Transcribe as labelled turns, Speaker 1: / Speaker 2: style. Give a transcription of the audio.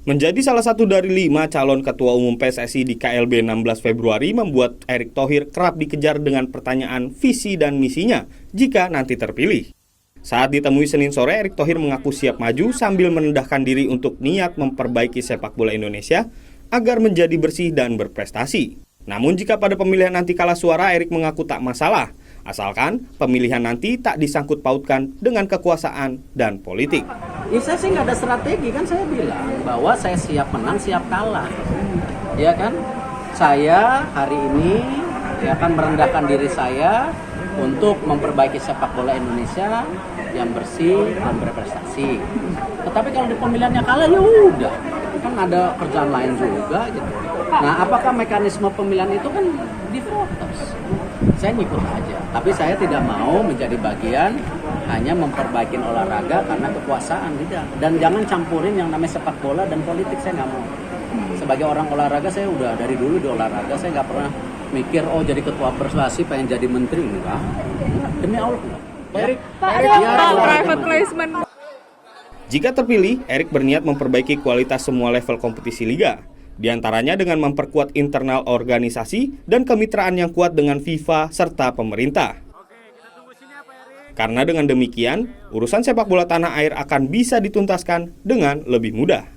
Speaker 1: Menjadi salah satu dari 5 calon ketua umum PSSI di KLB 16 Februari membuat Erick Thohir kerap dikejar dengan pertanyaan visi dan misinya jika nanti terpilih. Saat ditemui Senin sore, Erick Thohir mengaku siap maju sambil merendahkan diri untuk niat memperbaiki sepak bola Indonesia agar menjadi bersih dan berprestasi. Namun jika pada pemilihan nanti kalah suara, Erick mengaku tak masalah, asalkan pemilihan nanti tak disangkut pautkan dengan kekuasaan dan politik.
Speaker 2: Ya saya sih nggak ada strategi, kan saya bilang bahwa saya siap menang, siap kalah. Ya kan? Saya hari ini ya akan merendahkan diri saya untuk memperbaiki sepak bola Indonesia yang bersih dan berprestasi. Tetapi kalau di pemilihannya kalah ya udah, kan ada kerjaan lain juga gitu. Nah, apakah mekanisme pemilihan itu kan di voters? Saya ngikut aja, tapi saya tidak mau menjadi bagian hanya memperbaiki olahraga karena kekuasaan, tidak. Dan jangan campurin yang namanya sepak bola dan politik, saya nggak mau. Sebagai orang olahraga, saya udah dari dulu di olahraga, saya nggak pernah mikir, oh jadi ketua prestasi pengen jadi menteri, enggak. Demi Allah, enggak.
Speaker 3: Private placement.
Speaker 1: Jika terpilih, Erick berniat memperbaiki kualitas semua level kompetisi liga. Di antaranya dengan memperkuat internal organisasi dan kemitraan yang kuat dengan FIFA serta pemerintah. Karena dengan demikian, urusan sepak bola tanah air akan bisa dituntaskan dengan lebih mudah.